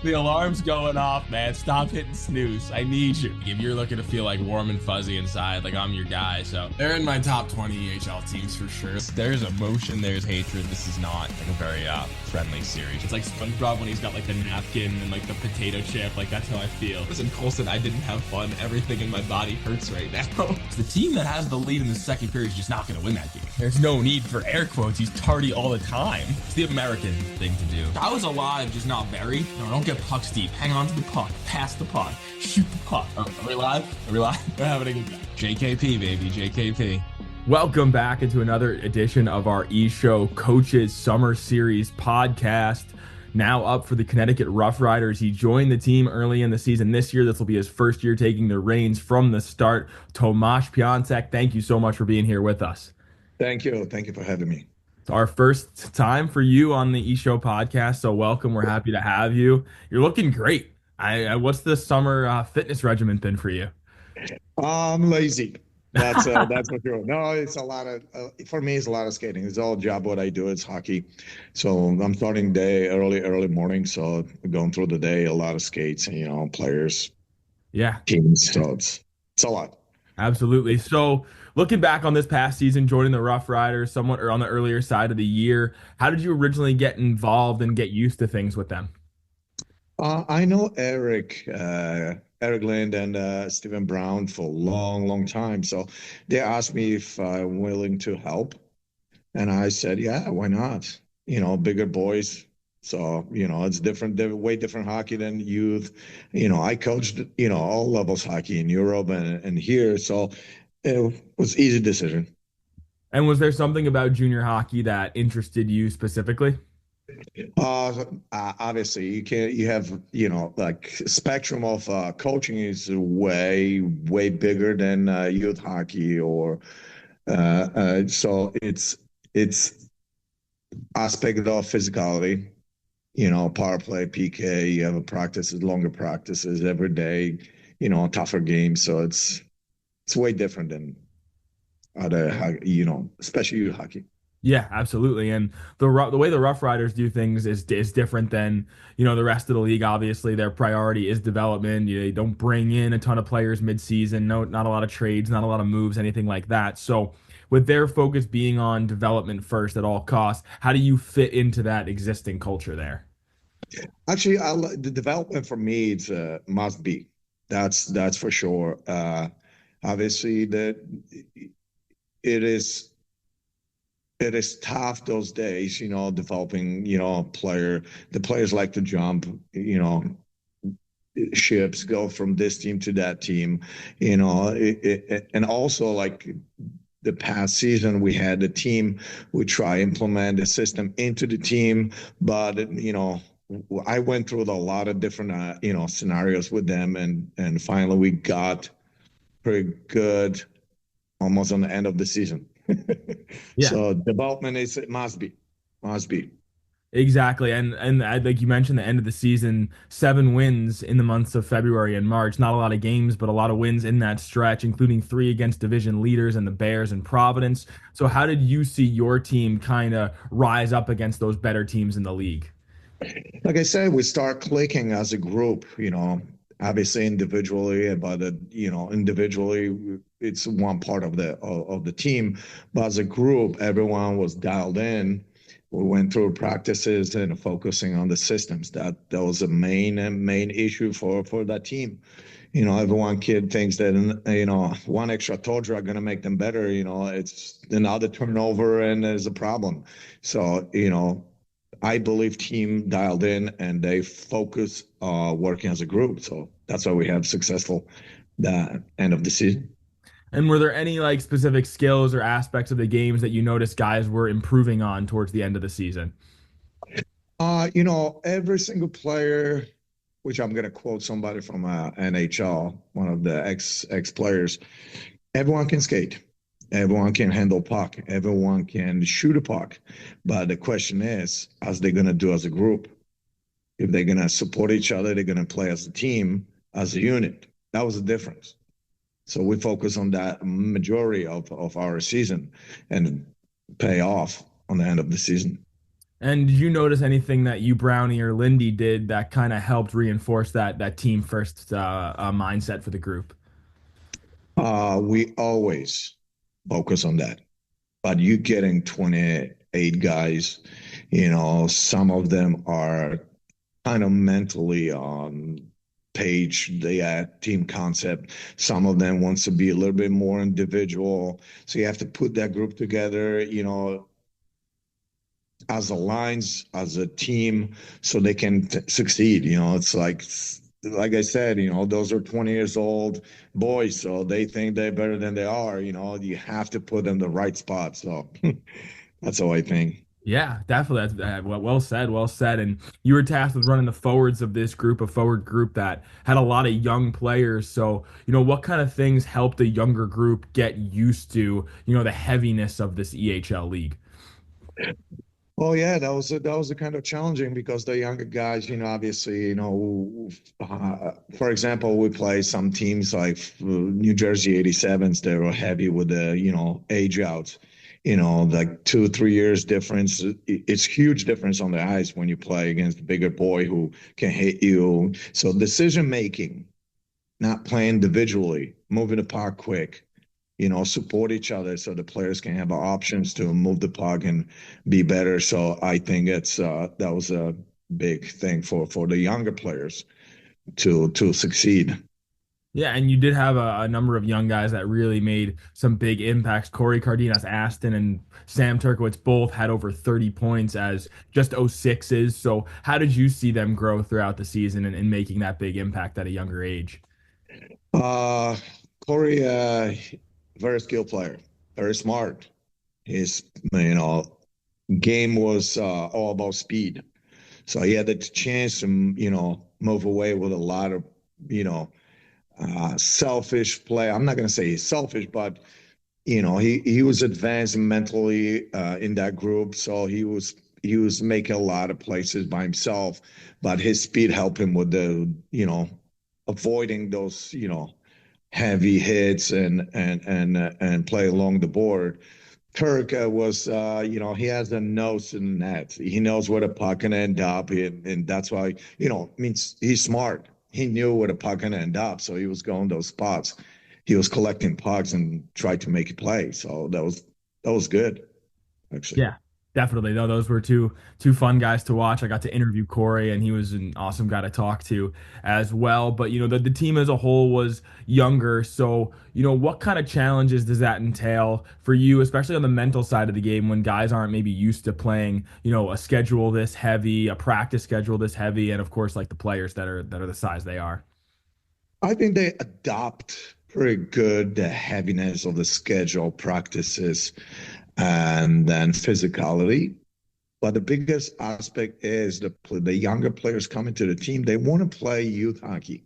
The alarm's going off, man. Stop hitting snooze. I need you. If you're looking to feel like warm and fuzzy inside, like I'm your guy. So they're in my top 20 EHL teams for sure. There's emotion, there's hatred. This is not like a very friendly series. It's like SpongeBob when he's got like the napkin and like the potato chip. Like that's how I feel. Listen, Colson, I didn't have fun. Everything in my body hurts right now. The team that has the lead in the second period is just not going to win that game. There's no need for air quotes. He's tardy all the time. It's the American thing to do. I was alive, just not buried. No, don't get pucks deep. Hang on to the puck. Pass the puck. Shoot the puck. Are we live? Are we live? We're having a good time. JKP, baby. JKP. Welcome back into another edition of our EShow Coaches Summer Series podcast. Now up for the Connecticut Rough Riders. He joined the team early in the season this year. This will be his first year taking the reins from the start. Tomasz, Piatek, thank you so much for being here with us. Thank you. Thank you for having me. It's our first time for you on the EShow podcast, so welcome. We're happy to have you. You're looking great. What's the summer fitness regimen been for you? I'm lazy. That's for sure. No, it's a lot of for me. It's a lot of skating. It's all job. What I do is hockey. So I'm starting day early morning. So going through the day, a lot of skates. And, players, teams. So it's a lot. Absolutely. So looking back on this past season, joining the Rough Riders, somewhat or on the earlier side of the year, how did you originally get involved and get used to things with them? I know Eric Lind and Stephen Brown for a long time. So they asked me if I'm willing to help. And I said, yeah, why not? Bigger boys. So, it's different, way different hockey than youth. I coached, all levels hockey in Europe and here. So it was an easy decision. And was there something about junior hockey that interested you specifically? Obviously you have, like spectrum of coaching is way bigger than youth hockey or so it's aspect of physicality, power play, PK. You have longer practices every day, tougher games. So it's way different than other, especially youth hockey. Yeah, absolutely. And the way the Rough Riders do things is different than, the rest of the league. Obviously, their priority is development. They don't bring in a ton of players mid-season. No, not a lot of trades, not a lot of moves, anything like that. So with their focus being on development first at all costs, how do you fit into that existing culture there? Actually, the development for me it's must be. That's for sure. Obviously, that it is. It is tough those days, developing, the players like to jump, ships, go from this team to that team, and also like the past season, we had a team, we try implement the system into the team, but, I went through a lot of different, scenarios with them and finally we got pretty good almost on the end of the season. Yeah. So development it must be. Exactly. And like you mentioned, the end of the season, 7 wins in the months of February and March. Not a lot of games, but a lot of wins in that stretch, including 3 against division leaders and the Bears and Providence. So how did you see your team kind of rise up against those better teams in the league? Like I said, we start clicking as a group, obviously individually, but individually it's one part of the team, but as a group, everyone was dialed in. We went through practices and focusing on the systems. That was a main issue for that team. Everyone kid thinks that one extra toe drag going to make them better. It's another turnover and there's a problem. So I believe team dialed in and they focus working as a group. So that's why we have successful the end of the season. And were there any like specific skills or aspects of the games that you noticed guys were improving on towards the end of the season? Every single player, which I'm going to quote somebody from NHL, one of the ex players, everyone can skate. Everyone can handle puck. Everyone can shoot a puck. But the question is, how's they going to do as a group? If they're going to support each other, they're going to play as a team, as a unit. That was the difference. So we focus on that majority of our season and pay off on the end of the season. And did you notice anything that you, Brownie, or Lindy did that kind of helped reinforce that team first mindset for the group? We always focus on that. But you getting 28 guys, some of them are kind of mentally on page, they team concept. Some of them wants to be a little bit more individual. So you have to put that group together, as alliance, as a team, so they can succeed. It's like I said, those are 20 years old boys, so they think they're better than they are. You have to put them in the right spot. So that's how I think. Yeah, definitely. That's, well said, well said. And you were tasked with running the forwards of this group, a forward group that had a lot of young players. So, what kind of things helped a younger group get used to, the heaviness of this EHL league? Oh yeah, that was a kind of challenging because the younger guys, obviously, for example, we play some teams like New Jersey 87s. They were heavy with the age outs, like 2 3 years difference. It's huge difference on the ice when you play against a bigger boy who can hit you. So decision making, not playing individually, moving the puck quick, support each other so the players can have options to move the puck and be better. So I think that was a big thing for the younger players to succeed. Yeah, and you did have a number of young guys that really made some big impacts. Corey Cardenas Aston and Sam Turkowitz both had over 30 points as just 06s. So how did you see them grow throughout the season and making that big impact at a younger age? Uh, Corey, very skilled player, very smart. His game was all about speed. So he had the chance to move away with a lot of you know selfish play. I'm not going to say he's selfish, but he was advanced mentally in that group, so he was making a lot of places by himself, but his speed helped him with the avoiding those heavy hits and play along the board. Kirk was, he has a nose in the net. He knows where the puck can end up, and that's why, means he's smart. He knew where the puck can end up, so he was going those spots. He was collecting pucks and tried to make it play. So that was good, actually. Yeah, definitely. No, those were two fun guys to watch. I got to interview Corey, and he was an awesome guy to talk to as well. But the team as a whole was younger. So, what kind of challenges does that entail for you, especially on the mental side of the game when guys aren't maybe used to playing, a schedule this heavy, a practice schedule this heavy, and of course, like the players that are the size they are. I think they adopt pretty good the heaviness of the schedule practices and then physicality. But the biggest aspect is the younger players coming to the team. They want to play youth hockey.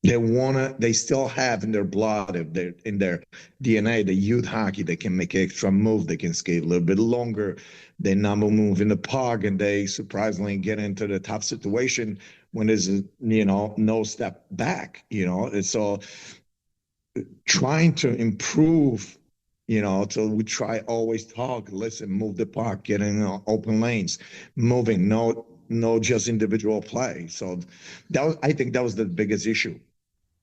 They still have in their blood, if they're in their DNA, the youth hockey. They can make extra move. They can skate a little bit longer. They number move in the puck, and they surprisingly get into the tough situation when there's no step back. And so trying to improve. So we try always talk, listen, move the puck, get in open lanes, moving, no just individual play. So I think that was the biggest issue.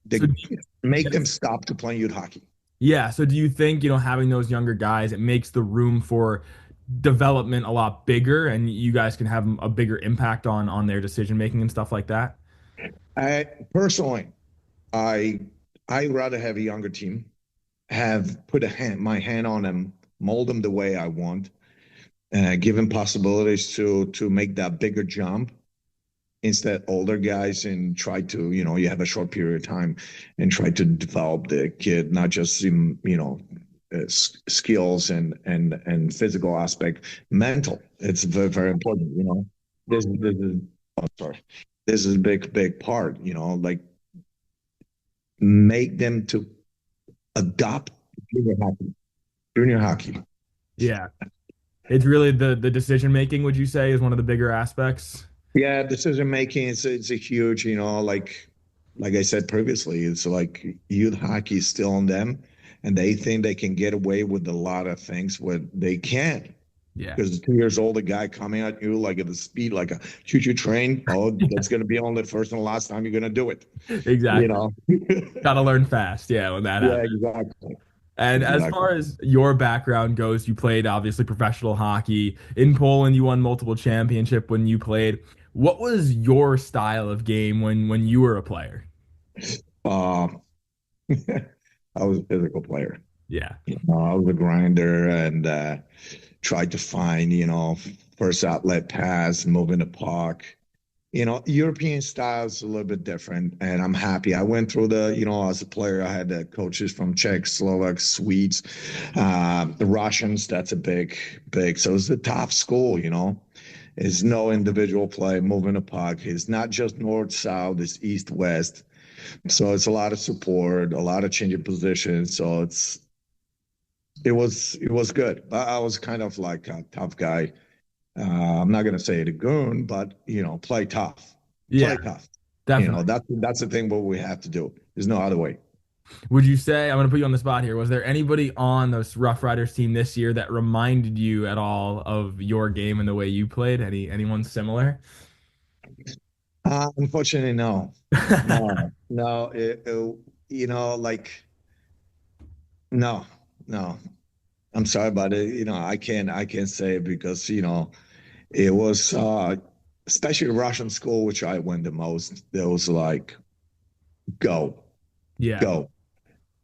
They So, make them stop to playing youth hockey. yeah. So do you think, having those younger guys, it makes the room for development a lot bigger and you guys can have a bigger impact on their decision making and stuff like that? I personally, I I rather have a younger team, have put my hand on them, mold them the way I want, give them possibilities to make that bigger jump instead older guys and try to you have a short period of time and try to develop the kid not just in skills and physical aspect, mental. It's very very important. This is oh, sorry, this is a big part. Like make them to adopt junior hockey. Junior hockey. Yeah. It's really the decision making, would you say, is one of the bigger aspects? Yeah, decision making it's a huge, like I said previously, it's like youth hockey is still on them, and they think they can get away with a lot of things where they can't. Yeah. Because a 2 years older guy coming at you like at the speed like a choo-choo train, oh, that's going to be only the first and last time you're going to do it. You Exactly. know? Got to learn fast. Yeah, when that Yeah, happens. exactly. And as Exactly. far as your background goes, you played obviously professional hockey in Poland. You won multiple championship when you played. What was your style of game when you were a player? Uh, I was a physical player. Yeah. I was a grinder and tried to find, first outlet pass, moving the puck. European style is a little bit different, and I'm happy. I went through as a player, I had coaches from Czech, Slovak, Swedes, the Russians. That's a big. So it's a tough school. It's no individual play, moving the puck. It's not just north, south, it's east, west. So it's a lot of support, a lot of changing positions. So it was good. I was kind of like a tough guy. I'm not going to say it a goon, but play tough, Yeah, play tough. definitely. That's the thing. What we have to do. There's no other way. Would you say, I'm going to put you on the spot here, was there anybody on this Rough Riders team this year that reminded you at all of your game and the way you played? Anyone similar? Unfortunately, no, no. Like no, no. I'm sorry about it. I can't say it because it was especially Russian school, which I went the most. There was like go, Yeah. go.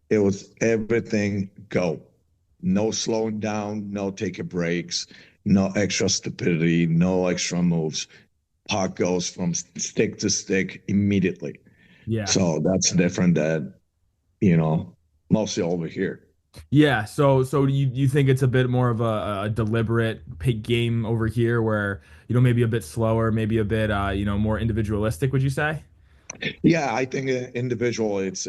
It was everything go. No slowing down, no taking breaks, no extra stupidity, no extra moves. Puck goes from stick to stick immediately. Yeah. So that's different than, you know, mostly over here. Yeah, so do you think it's a bit more of a deliberate pick game over here where, maybe a bit slower, maybe a bit more individualistic, would you say? Yeah, I think individual. It's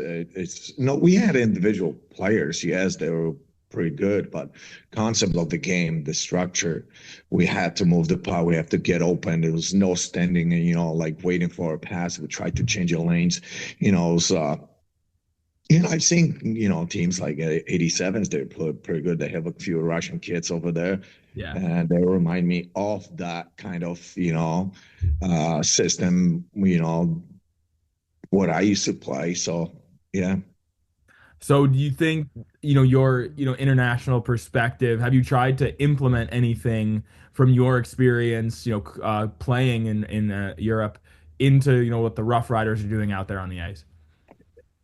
no. We had individual players. Yes, they were pretty good, but concept of the game, the structure, we had to move the puck. We have to get open. There was no standing and like waiting for a pass. We tried to change the lanes. It was, I've seen teams like 87s. They're pretty good. They have a few Russian kids over there, Yeah. and they remind me of that kind of system. What I used to play. So yeah. So do you think, your, international perspective, have you tried to implement anything from your experience, playing in Europe into, what the Rough Riders are doing out there on the ice?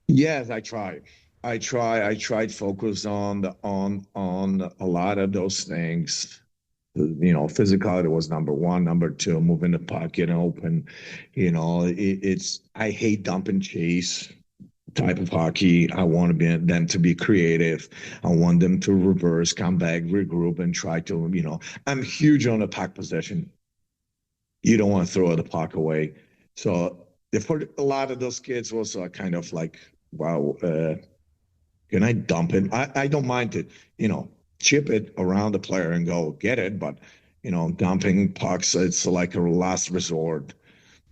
Yes, I tried. I tried focus on a lot of those things. Physicality was number one. Number two, moving the puck, getting open. I hate dump and chase type of hockey. I want them to be creative. I want them to reverse, come back, regroup, and try to. I'm huge on the puck possession. You don't want to throw the puck away. So for a lot of those kids was kind of like, wow, can I dump it? I don't mind it, chip it around the player and go get it. But, dumping pucks, it's like a last resort.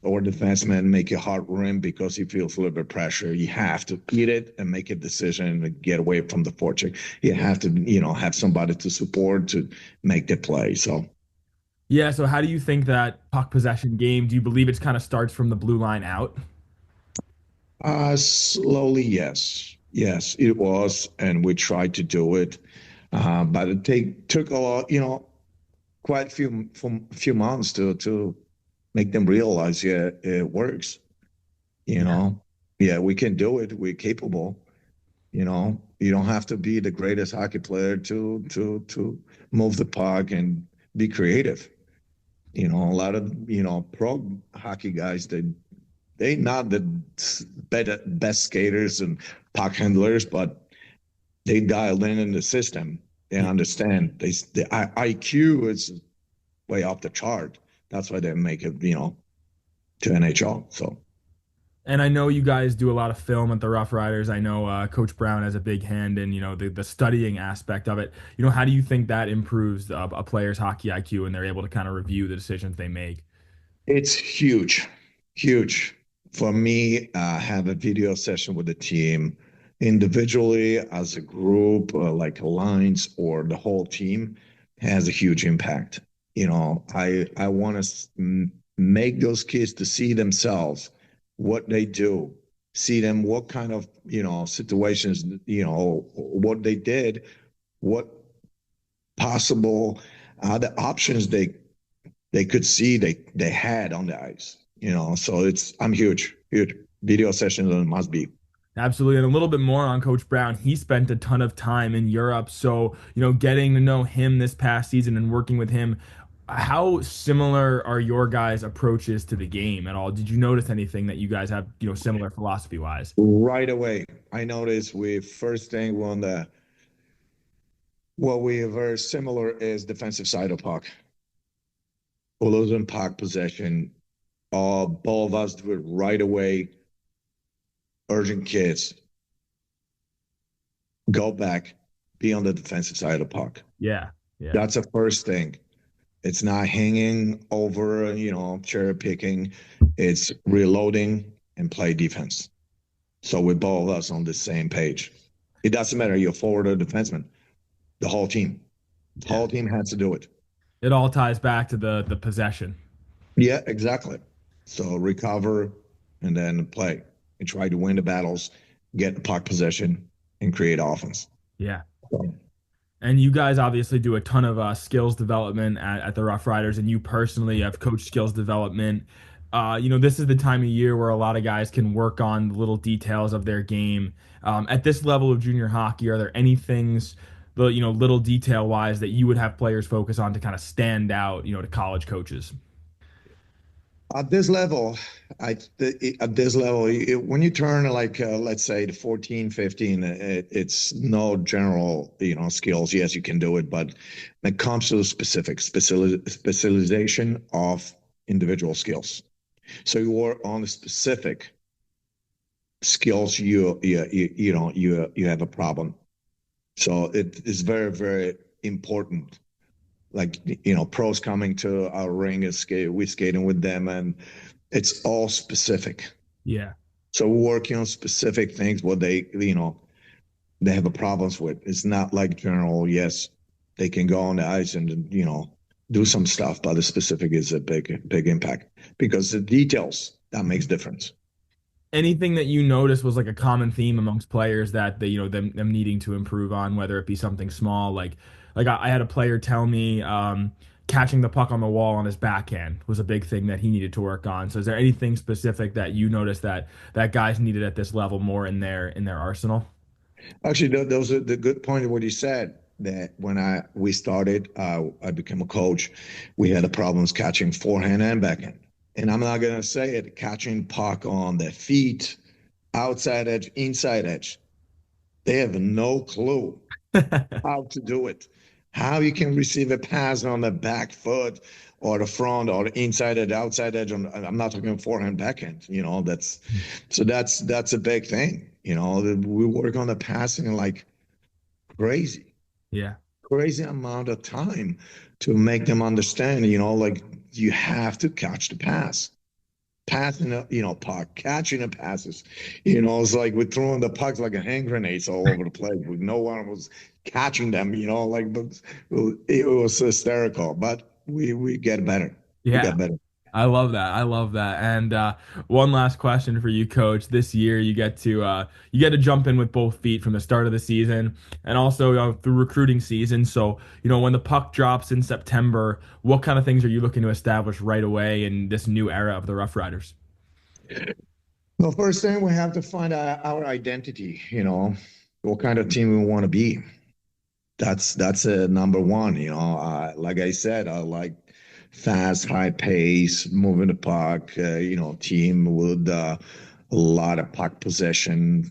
Or defenseman make a hard rim because he feels a little bit of pressure. You have to eat it and make a decision and get away from the forecheck. You have to, have somebody to support to make the play. So Yeah, so how do you think that puck possession game, do you believe it kind of starts from the blue line out? slowly, yes. Yes, it was. And we tried to do it. But took a lot, quite a few months to make them realize, yeah, it works. You Yeah. know, yeah, we can do it. We're capable. You don't have to be the greatest hockey player to move the puck and be creative. A lot of pro hockey guys they not the best skaters and puck handlers, but they dialed in the system. They Yeah. understand. The IQ is way off the chart. That's why they make it, to NHL. So And I know you guys do a lot of film at the Rough Riders. I know Coach Brown has a big hand in, the studying aspect of it. How do you think that improves a player's hockey IQ and they're able to kind of review the decisions they make? it's huge, huge. For me, have a video session with the team individually, as a group, like alliance or the whole team. has a huge impact. I want to make those kids to see themselves, what they do, see them, what kind of, situations, what they did, what possible other options they could see they had on the ice. So I'm huge video sessions must be. Absolutely. And a little bit more on Coach Brown. He spent a ton of time in Europe. So, getting to know him this past season and working with him, how similar are your guys' approaches to the game at all? Did you notice anything that you guys have, similar philosophy wise? Right away, I noticed we first thing on the what we are very similar is defensive side of puck. We're losing puck possession. Both of us do it right away. Urgent kids, go back, be on the defensive side of the puck. Yeah. Yeah. That's the first thing. It's not hanging over, cherry picking. It's reloading and play defense. So we're both of us on the same page. It doesn't matter you're forward or defenseman. The whole team. The whole team has to do it. It all ties back to the possession. Yeah, exactly. So recover and then play and try to win the battles, get the puck possession, and create offense. Yeah. So, And you guys obviously do a ton of skills development at the Rough Riders, and you personally have coached skills development. This is the time of year where a lot of guys can work on the little details of their game. At this level of junior hockey, are there any things, little detail wise, that you would have players focus on to kind of stand out, to college coaches? At this level, when you turn like let's say to 14, 15, it's no general skills. Yes, you can do it, but when it comes to specialization of individual skills, so you work on the specific skills. You have a problem. So it is very, very important. Like, pros coming to our ring and we're skating with them, and it's all specific. Yeah. So we're working on specific things what they have a problems with. It's not like general. Yes, they can go on the ice and do some stuff, but the specific is a big impact because the details that makes difference. Anything that you noticed was like a common theme amongst players that they, them needing to improve on, whether it be something small, like I had a player tell me catching the puck on the wall on his backhand was a big thing that he needed to work on. So is there anything specific that you noticed that guys needed at this level more in their arsenal? Actually, those are the good point of what you said. That when we started, I became a coach. We had the problems catching forehand and backhand, and I'm not gonna say it. Catching puck on their feet, outside edge, inside edge. They have no clue how to do it. How you can receive a pass on the back foot or the front or the inside edge, outside edge. I'm not talking forehand, backhand. That's a big thing. We work on the passing like crazy, Yeah. crazy amount of time to make them understand. Like you have to catch the pass. Passing puck, catching the passes. It's like we're throwing the pucks like a hand grenades all over the place. No one was catching them, but it was hysterical. But we get better. We Yeah. get better. I love that. I love that. And one last question for you, Coach. This year, you get to jump in with both feet from the start of the season, and also through recruiting season. So when the puck drops in September, what kind of things are you looking to establish right away in this new era of the Rough Riders? Well, first thing we have to find our identity. What kind of team we want to be. That's a number one. Like I said, I like fast, high pace, moving the puck. Team with a lot of puck possession.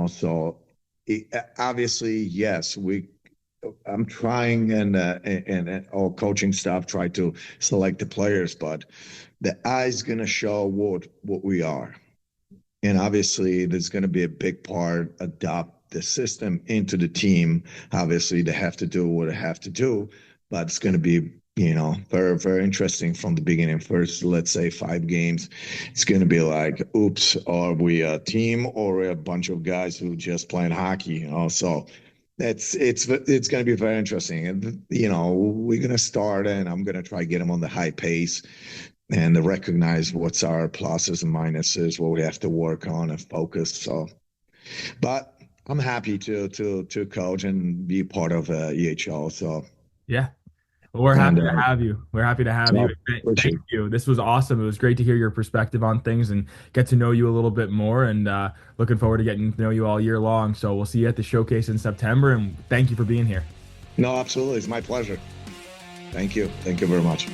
So obviously, yes, we. I'm trying and all coaching staff try to select the players, but the eye's gonna show what we are, and obviously there's gonna be a big part adopt the system into the team. Obviously, they have to do what they have to do, but it's gonna be very, very interesting from the beginning. First, let's say 5 games, it's going to be like, oops, are we a team or a bunch of guys who just playing hockey? So it's going to be very interesting. And, you know, we're going to start, and I'm going to try to get them on the high pace and to recognize what's our pluses and minuses, what we have to work on and focus. So, but I'm happy to coach and be part of EHO. So Yeah. Well, we're happy to have you. We're happy to have you. Thank you. This was awesome. It was great to hear your perspective on things and get to know you a little bit more, and looking forward to getting to know you all year long. So we'll see you at the showcase in September, and thank you for being here. No, absolutely. It's my pleasure. Thank you. Thank you very much.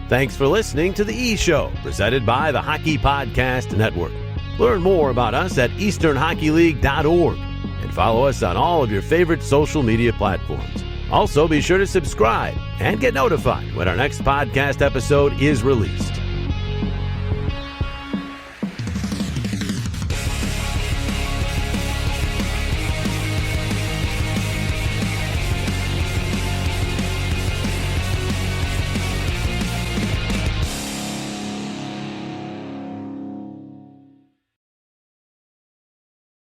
Thanks for listening to the EShow, presented by the Hockey Podcast Network. Learn more about us at easternhockeyleague.org and follow us on all of your favorite social media platforms. Also, be sure to subscribe and get notified when our next podcast episode is released.